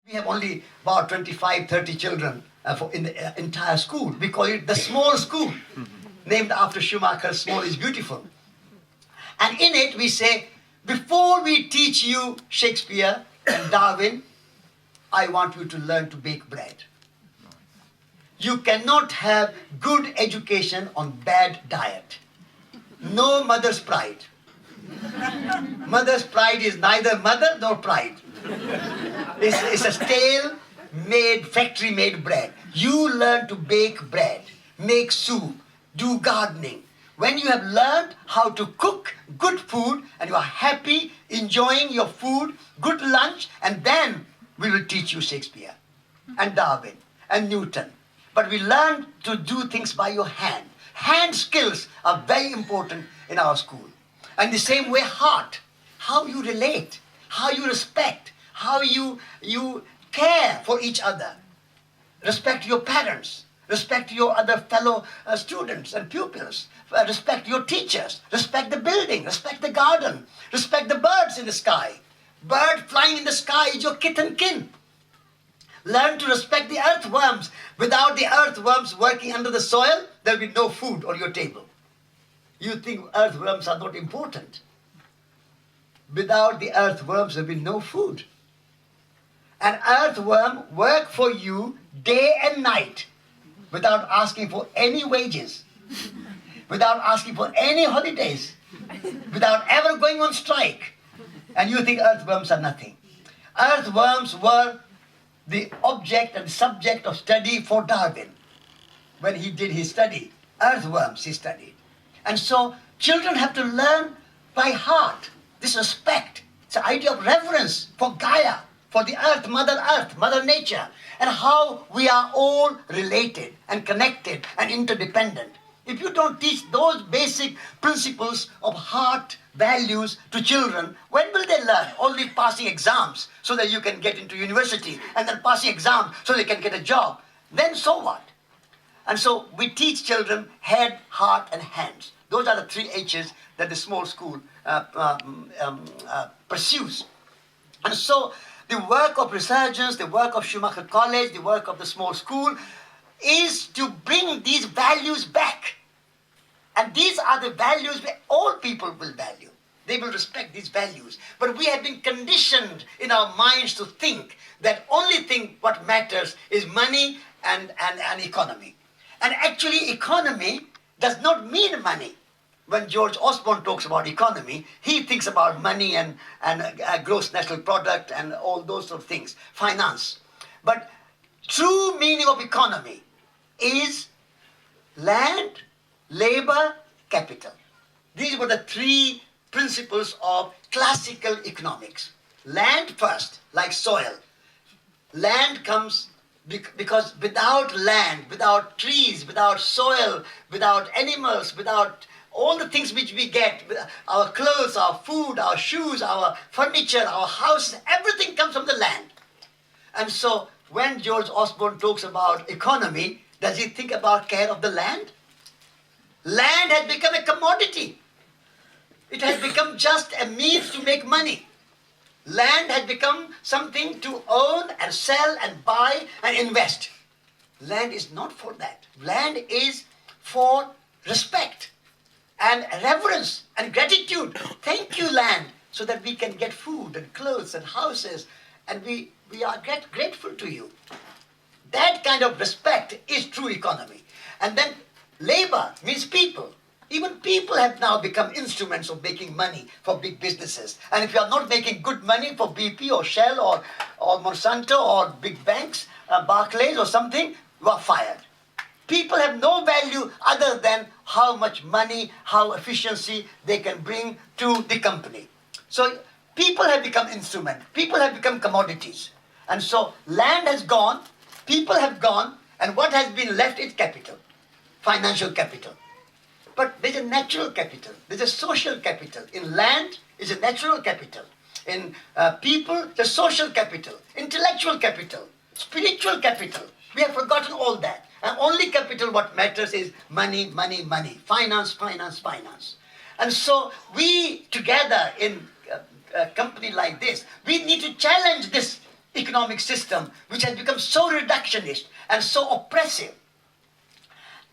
We have only about 25, 30 children in the entire school. We call it the small school, named after Schumacher. Small is beautiful. And in it we say, before we teach you Shakespeare and Darwin, I want you to learn to bake bread. You cannot have good education on bad diet. No mother's pride. Mother's pride is neither mother nor pride. It's a stale, factory-made bread. You learn to bake bread, make soup, do gardening. When you have learned how to cook good food and you are happy, enjoying your food, good lunch, and then we will teach you Shakespeare and Darwin and Newton. But we learn to do things by your hand. Hand skills are very important in our school. And the same way, heart, how you relate, how you respect, how you care for each other. Respect your parents, respect your other fellow students and pupils, respect your teachers, respect the building, respect the garden, respect the birds in the sky. Bird flying in the sky is your kith and kin. Learn to respect the earthworms. Without the earthworms working under the soil, there will be no food on your table. You think earthworms are not important. Without the earthworms, there will be no food. An earthworm work for you day and night without asking for any wages, without asking for any holidays, without ever going on strike. And you think earthworms are nothing. Earthworms were the object and subject of study for Darwin. When he did his study, earthworms he studied. And so children have to learn by heart this respect. It's the idea of reverence for Gaia, for the earth, Mother Nature, and how we are all related and connected and interdependent. If you don't teach those basic principles of heart values to children, when will they learn? Only passing exams so that you can get into university, and then passing exams so they can get a job. Then so what? And so we teach children head, heart, and hands. Those are the 3 H's that the small school pursues. And so the work of researchers, the work of Schumacher College, the work of the small school is to bring these values back. And these are the values where all people will value. They will respect these values. But we have been conditioned in our minds to think that only thing what matters is money and economy. And actually economy does not mean money. When George Osborne talks about economy, he thinks about money and gross national product and all those sort of things, finance. But true meaning of economy is land, labor, capital. These were the 3 principles of classical economics. Land first, like soil. Land comes because without land, without trees, without soil, without animals, without all the things which we get, our clothes, our food, our shoes, our furniture, our houses, everything comes from the land. And so when George Osborne talks about economy, does he think about care of the land? Land has become a commodity. It has become just a means to make money. Land has become something to own and sell and buy and invest. Land is not for that. Land is for respect and reverence and gratitude. Thank you, land, so that we can get food and clothes and houses, and we are grateful to you. That kind of respect is true economy. And then labor means people. Even people have now become instruments of making money for big businesses. And if you are not making good money for BP or Shell or Monsanto or big banks, Barclays or something, you are fired. People have no value other than how much money, how efficiency they can bring to the company. So people have become instruments. People have become commodities. And so land has gone, people have gone, and what has been left is capital, financial capital. But there's a natural capital, there's a social capital. In land is a natural capital. In people, there's social capital, intellectual capital, spiritual capital. We have forgotten all that. And only capital, what matters is money, money, money. Finance, finance, finance. And so we together in a company like this, we need to challenge this economic system which has become so reductionist and so oppressive.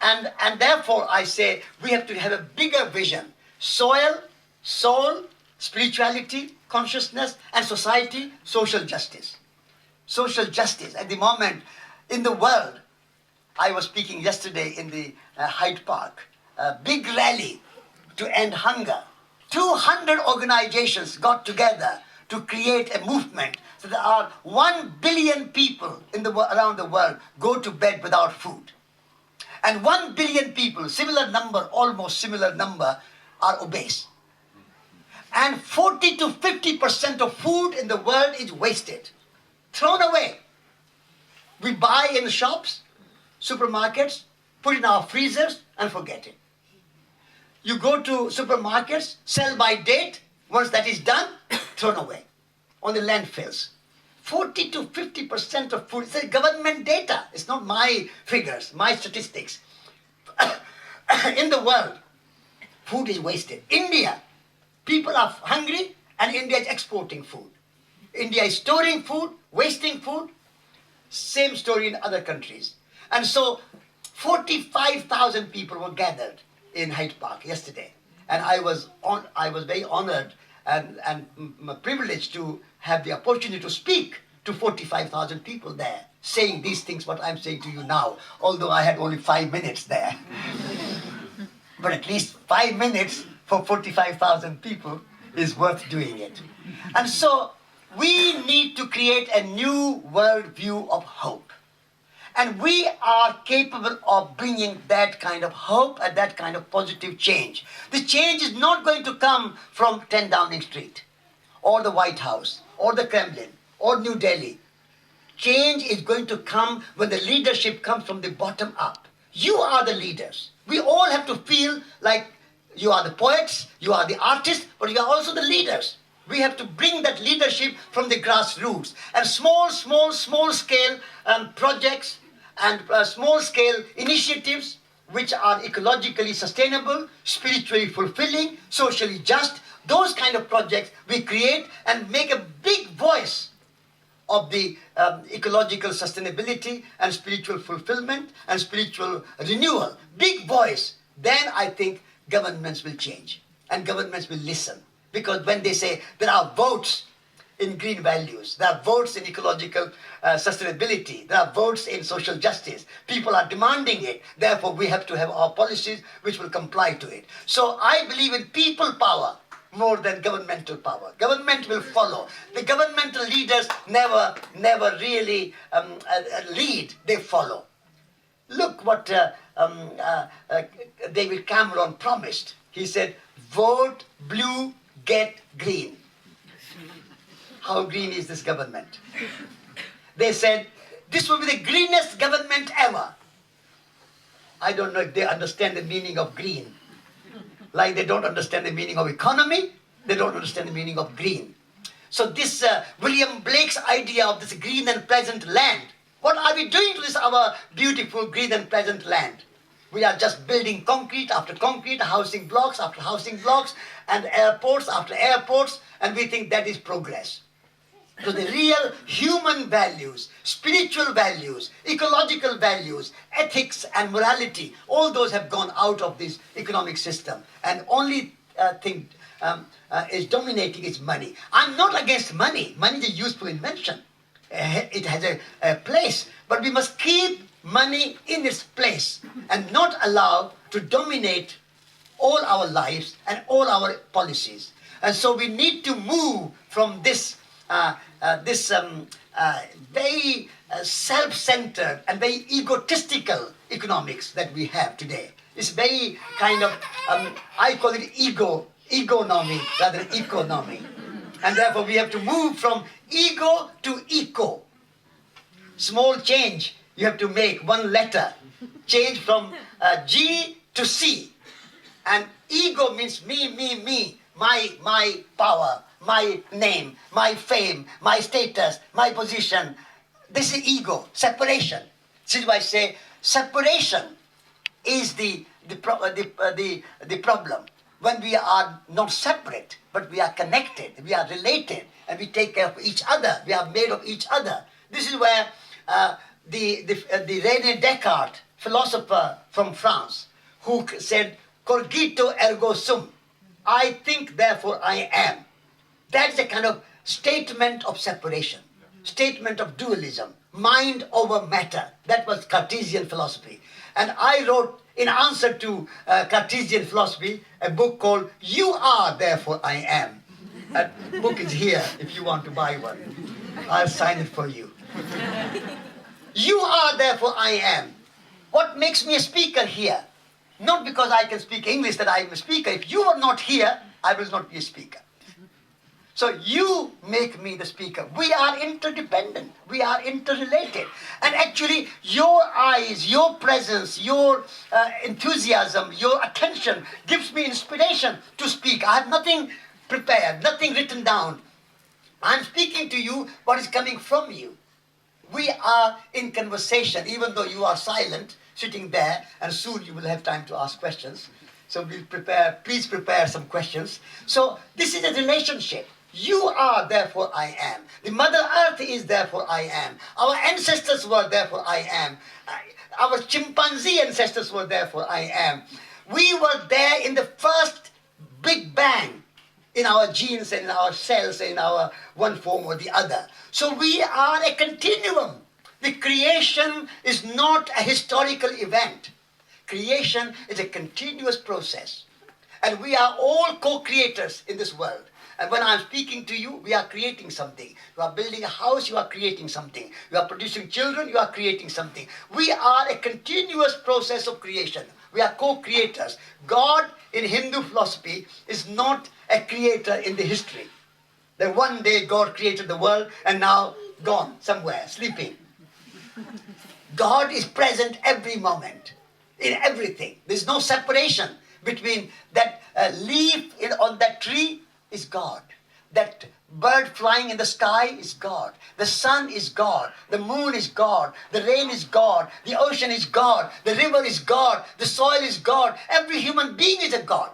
And therefore I say we have to have a bigger vision. Soil, soul, spirituality, consciousness, and society, social justice. Social justice. At the moment in the world, I was speaking yesterday in the Hyde Park, a big rally to end hunger. 200 organizations got together to create a movement. So there are 1 billion people around the world go to bed without food. And 1 billion people, similar number, almost similar number, are obese. And 40 to 50% of food in the world is wasted, thrown away. We buy in shops, supermarkets, put in our freezers and forget it. You go to supermarkets, sell by date, once that is done, thrown away on the landfills. 40 to 50% of food, it's government data, it's not my figures, my statistics. In the world, food is wasted. India, people are hungry and India is exporting food. India is storing food, wasting food. Same story in other countries. And so 45,000 people were gathered in Hyde Park yesterday. And I was very honored and privileged to have the opportunity to speak to 45,000 people there, saying these things what I'm saying to you now, although I had only 5 minutes there. But at least 5 minutes for 45,000 people is worth doing it. And so we need to create a new world view of hope. And we are capable of bringing that kind of hope and that kind of positive change. The change is not going to come from 10 Downing Street, or the White House, or the Kremlin, or New Delhi. Change is going to come when the leadership comes from the bottom up. You are the leaders. We all have to feel like you are the poets, you are the artists, but you are also the leaders. We have to bring that leadership from the grassroots. And small scale projects and small scale initiatives which are ecologically sustainable, spiritually fulfilling, socially just, those kind of projects we create and make a big voice of the ecological sustainability and spiritual fulfillment and spiritual renewal. Big voice. Then I think governments will change and governments will listen. Because when they say there are votes in green values, there are votes in ecological sustainability, there are votes in social justice, people are demanding it, therefore we have to have our policies which will comply to it. So I believe in people power more than governmental power. Government will follow. The governmental leaders never really lead, they follow. Look what David Cameron promised. He said, vote blue, get green. How green is this government? They said, this will be the greenest government ever. I don't know if they understand the meaning of green. Like they don't understand the meaning of economy, they don't understand the meaning of green. So this William Blake's idea of this green and pleasant land, what are we doing to this our beautiful green and pleasant land? We are just building concrete after concrete, housing blocks after housing blocks, and airports after airports, and we think that is progress. So the real human values, spiritual values, ecological values, ethics and morality, all those have gone out of this economic system. And only thing is dominating is money. I'm not against money. Money is a useful invention. It has a place. But we must keep money in its place and not allow to dominate all our lives and all our policies. And so we need to move from this very self-centered and very egotistical economics that we have today. It's very kind of, I call it egonomy rather than economy. And therefore we have to move from ego to eco. Small change you have to make, one letter. Change from G to C. And ego means me, my power, my name, my fame, my status, my position. This is ego, separation. This is why I say separation is the problem. when we are not separate, but we are connected, we are related, and we take care of each other. We are made of each other. This is where the René Descartes, philosopher from France, who said, "Cogito ergo sum," I think, therefore I am. That's a kind of statement of separation, statement of dualism, mind over matter. That was Cartesian philosophy. And I wrote, in answer to Cartesian philosophy, a book called "You Are, Therefore I Am." That book is here if you want to buy one. I'll sign it for you. You are, therefore I am. What makes me a speaker here? Not because I can speak English that I am a speaker. If you are not here, I will not be a speaker. So you make me the speaker. We are interdependent. We are interrelated. And actually, your eyes, your presence, your enthusiasm, your attention gives me inspiration to speak. I have nothing prepared, nothing written down. I'm speaking to you what is coming from you. We are in conversation, even though you are silent, sitting there, and soon you will have time to ask questions. So please prepare some questions. So this is a relationship. You are, therefore I am. The Mother Earth is, therefore I am. Our ancestors were, therefore I am. Our chimpanzee ancestors were, therefore I am. We were there in the first Big Bang, in our genes and in our cells and in our one form or the other. So we are a continuum. The creation is not a historical event. Creation is a continuous process. And we are all co-creators in this world. And when I'm speaking to you, we are creating something. You are building a house, you are creating something. You are producing children, you are creating something. We are a continuous process of creation. We are co-creators. God, in Hindu philosophy, is not a creator in the history. That one day God created the world and now gone somewhere, sleeping. God is present every moment, in everything. There's no separation between that leaf on that tree is God. That bird flying in the sky is God. The sun is God. The moon is God. The rain is God. The ocean is God. The river is God. The soil is God. Every human being is a God.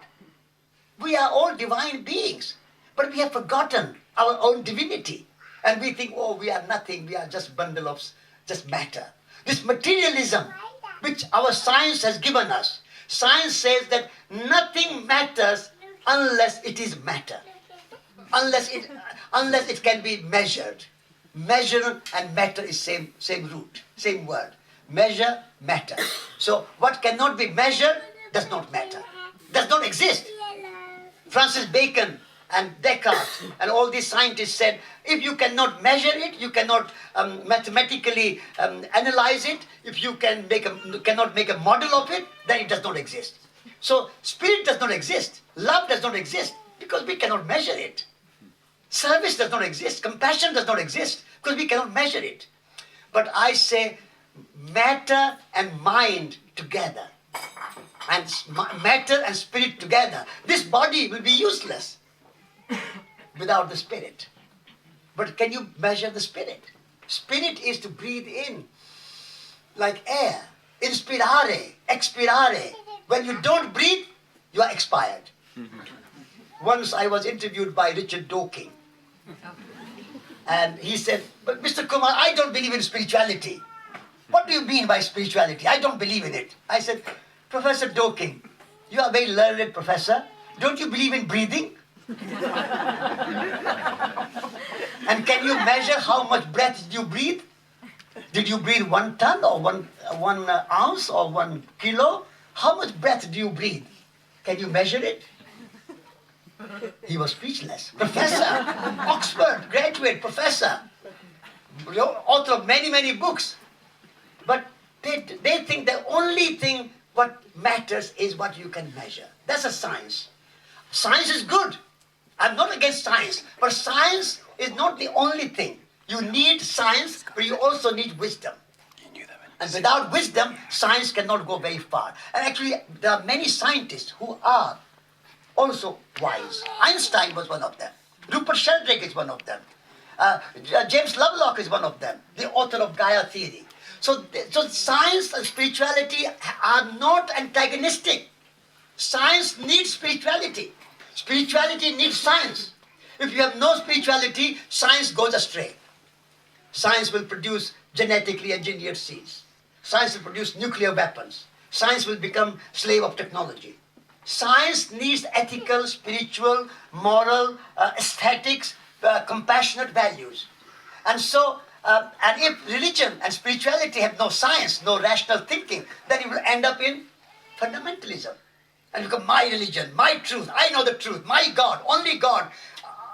We are all divine beings. But we have forgotten our own divinity. And we think, oh, we are nothing. We are just bundle of just matter. This materialism, which our science has given us. Science says that nothing matters unless it is matter. Unless it can be measured. Measure and matter is same root, same word. Measure, matter. So what cannot be measured does not matter. Does not exist. Francis Bacon and Descartes and all these scientists said, if you cannot measure it, you cannot mathematically analyze it, if you cannot make a model of it, then it does not exist. So spirit does not exist. Love does not exist because we cannot measure it. Service does not exist. Compassion does not exist because we cannot measure it. But I say matter and mind together, and matter and spirit together. This body will be useless without the spirit. But can you measure the spirit? Spirit is to breathe in like air. Inspirare, expirare. When you don't breathe, you are expired. Once I was interviewed by Richard Dawkins. And he said, but Mr. Kumar, I don't believe in spirituality. What do you mean by spirituality? I don't believe in it. I said, Professor Dawkins, you are a very learned professor. Don't you believe in breathing? And can you measure how much breath did you breathe? Did you breathe 1 ton or one ounce or 1 kilo? How much breath do you breathe? Can you measure it? He was speechless. Professor, Oxford, graduate, professor, author of many, many books. But they think the only thing what matters is what you can measure. That's a science. Science is good. I'm not against science. But science is not the only thing. You need science, but you also need wisdom. And without wisdom, science cannot go very far. And actually, there are many scientists who are also wise. Einstein was one of them. Rupert Sheldrake is one of them. James Lovelock is one of them, the author of Gaia theory. So science and spirituality are not antagonistic. Science needs spirituality. Spirituality needs science. If you have no spirituality, science goes astray. Science will produce genetically engineered seeds. Science will produce nuclear weapons. Science will become slave of technology. Science needs ethical, spiritual, moral, aesthetics, compassionate values. And so, and if religion and spirituality have no science, no rational thinking, then it will end up in fundamentalism. And become my religion, my truth, I know the truth, my God, only God,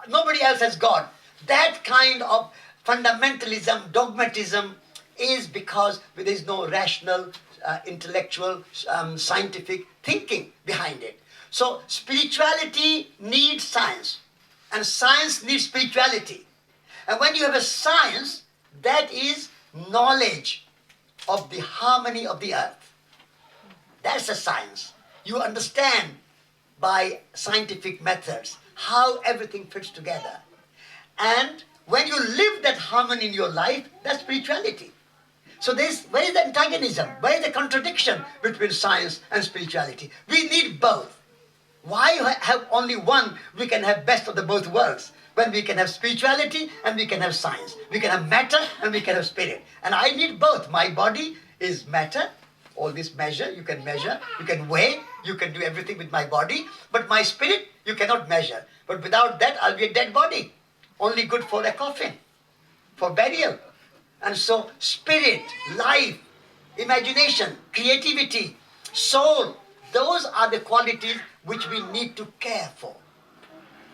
nobody else has God. That kind of fundamentalism, dogmatism is because there is no rational, intellectual, scientific thinking behind it. So spirituality needs science, and science needs spirituality. And when you have a science, that is knowledge of the harmony of the earth. That's a science. You understand by scientific methods how everything fits together. And when you live that harmony in your life, that's spirituality. So where is the antagonism? Where is the contradiction between science and spirituality? We need both. Why have only one? We can have best of the both worlds. When we can have spirituality and we can have science. We can have matter and we can have spirit. And I need both. My body is matter. All this measure, you can measure, you can weigh, you can do everything with my body. But my spirit, you cannot measure. But without that, I'll be a dead body. Only good for a coffin, for burial. And so spirit, life, imagination, creativity, soul, those are the qualities which we need to care for.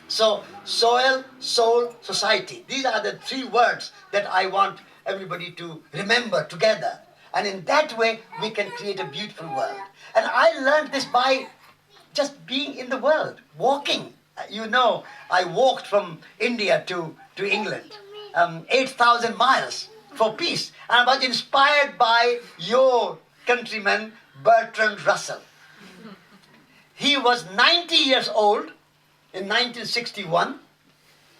So soil, soul, society. These are the three words that I want everybody to remember together. And in that way, we can create a beautiful world. And I learned this by just being in the world, walking. You know, I walked from India to England, 8,000 miles for peace. And I was inspired by your countryman, Bertrand Russell. He was 90 years old in 1961,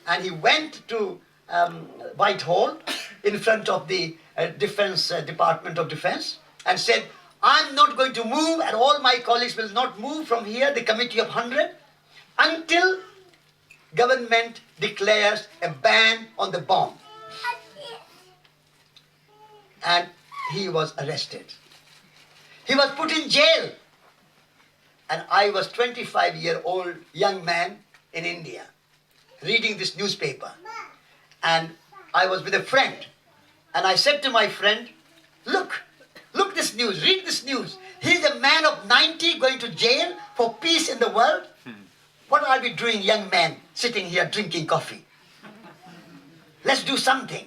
and he went to Whitehall in front of the Department of Defense and said, I'm not going to move, and all my colleagues will not move from here, the Committee of 100, until government declares a ban on the bomb. And he was arrested. He was put in jail. And I was 25-year-old young man in India, reading this newspaper. And I was with a friend. And I said to my friend, look this news, read this news. He's a man of 90 going to jail for peace in the world. What are we doing, young man, sitting here drinking coffee? Let's do something.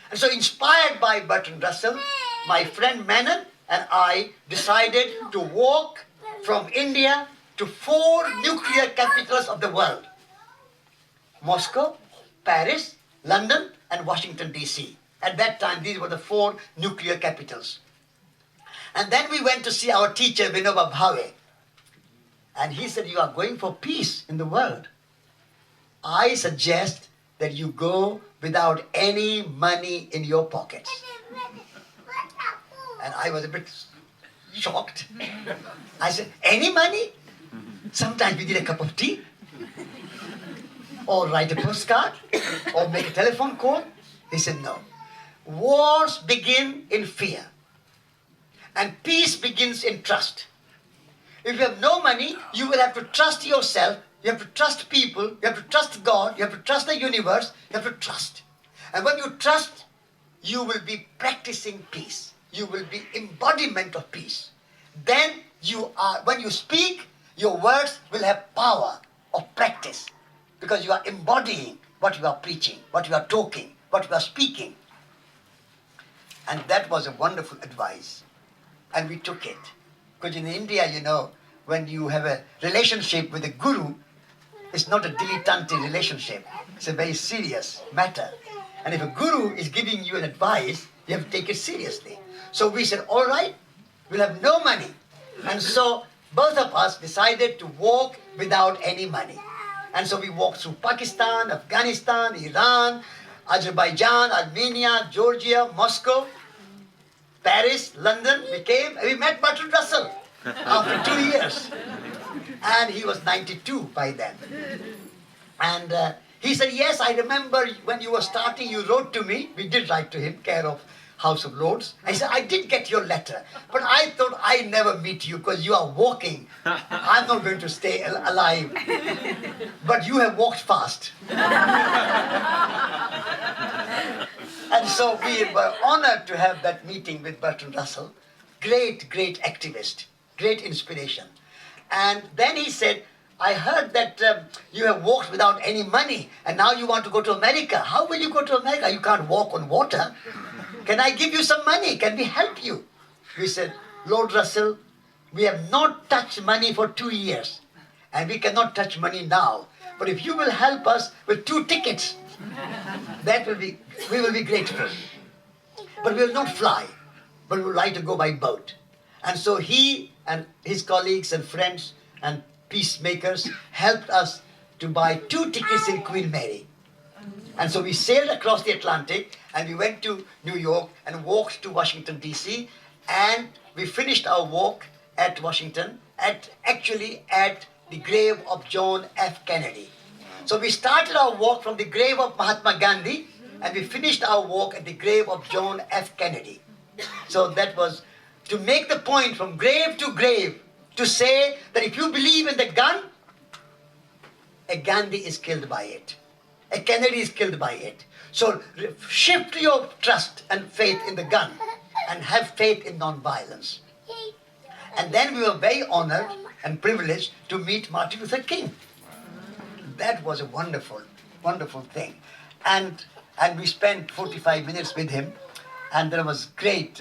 And so inspired by Bertrand Russell, my friend Menon and I decided to walk from India to 4 nuclear capitals of the world. Moscow, Paris, London, and Washington, D.C. At that time, these were the 4 nuclear capitals. And then we went to see our teacher, Vinoba Bhave. And he said, you are going for peace in the world. I suggest that you go without any money in your pockets. And I was a bit shocked. I said, any money? Sometimes we need a cup of tea, or write a postcard, or make a telephone call. He said, no. Wars begin in fear, and peace begins in trust. If you have no money, you will have to trust yourself, you have to trust people, you have to trust God, you have to trust the universe, you have to trust. And when you trust, you will be practicing peace. You will be embodiment of peace. Then when you speak, your words will have power of practice, because you are embodying what you are preaching, what you are talking, what you are speaking. And that was a wonderful advice. And we took it. Because in India, you know, when you have a relationship with a guru, it's not a dilettante relationship. It's a very serious matter. And if a guru is giving you an advice, you have to take it seriously. So we said, all right, we'll have no money. And so both of us decided to walk without any money. And so we walked through Pakistan, Afghanistan, Iran, Azerbaijan, Armenia, Georgia, Moscow, Paris, London. We met Bertrand Russell after 2 years. And he was 92 by then. And he said, yes, I remember when you were starting, you wrote to me. We did write to him, care of House of Lords. I said, I did get your letter, but I thought I'd never meet you because you are walking. I'm not going to stay alive. But you have walked fast. And so we were honored to have that meeting with Bertrand Russell. Great, great activist, great inspiration. And then he said, I heard that you have walked without any money and now you want to go to America. How will you go to America? You can't walk on water. Can I give you some money? Can we help you? We said, Lord Russell, we have not touched money for 2 years and we cannot touch money now. But if you will help us with 2 tickets, we will be grateful. But we will not fly, but we would like to go by boat. And so he and his colleagues and friends and peacemakers helped us to buy 2 tickets in Queen Mary. And so we sailed across the Atlantic and we went to New York and walked to Washington, D.C. And we finished our walk at Washington, actually at the grave of John F. Kennedy. So we started our walk from the grave of Mahatma Gandhi and we finished our walk at the grave of John F. Kennedy. So that was to make the point from grave to grave, to say that if you believe in the gun, a Gandhi is killed by it. A Kennedy is killed by it. So shift your trust and faith in the gun and have faith in non-violence. And then we were very honored and privileged to meet Martin Luther King. That was a wonderful, wonderful thing. And we spent 45 minutes with him. And there was great,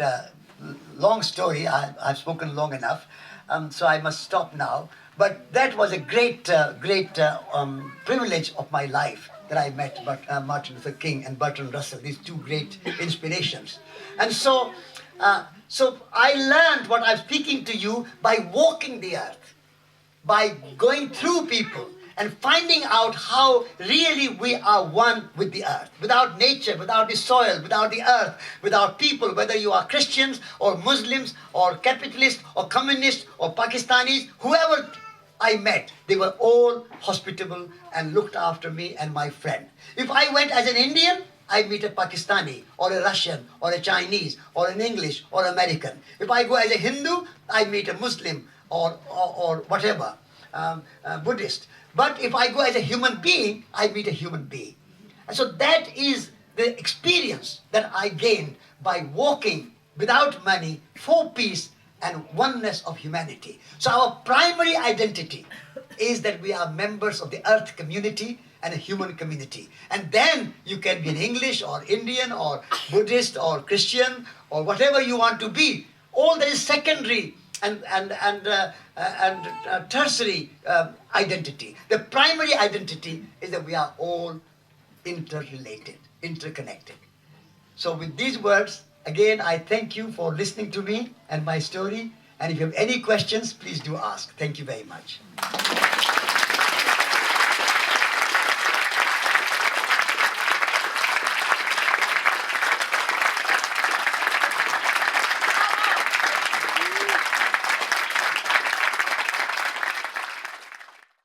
long story. I've spoken long enough. So I must stop now. But that was a great, privilege of my life that I met Martin Luther King and Bertrand Russell, these 2 great inspirations. And so I learned what I'm speaking to you by walking the earth, by going through people and finding out how really we are one with the earth. Without nature, without the soil, without the earth, without people, whether you are Christians or Muslims or capitalists or communists or Pakistanis, whoever I met, they were all hospitable and looked after me and my friend. If I went as an Indian, I meet a Pakistani or a Russian or a Chinese or an English or American. If I go as a Hindu, I meet a Muslim or whatever, Buddhist. But if I go as a human being, I meet a human being. And so that is the experience that I gained by walking without money for peace and oneness of humanity. So our primary identity is that we are members of the earth community and a human community. And then you can be an English or Indian or Buddhist or Christian or whatever you want to be. All that is secondary and tertiary identity. The primary identity is that we are all interrelated, interconnected. So with these words, again, I thank you for listening to me and my story. And if you have any questions, please do ask. Thank you very much.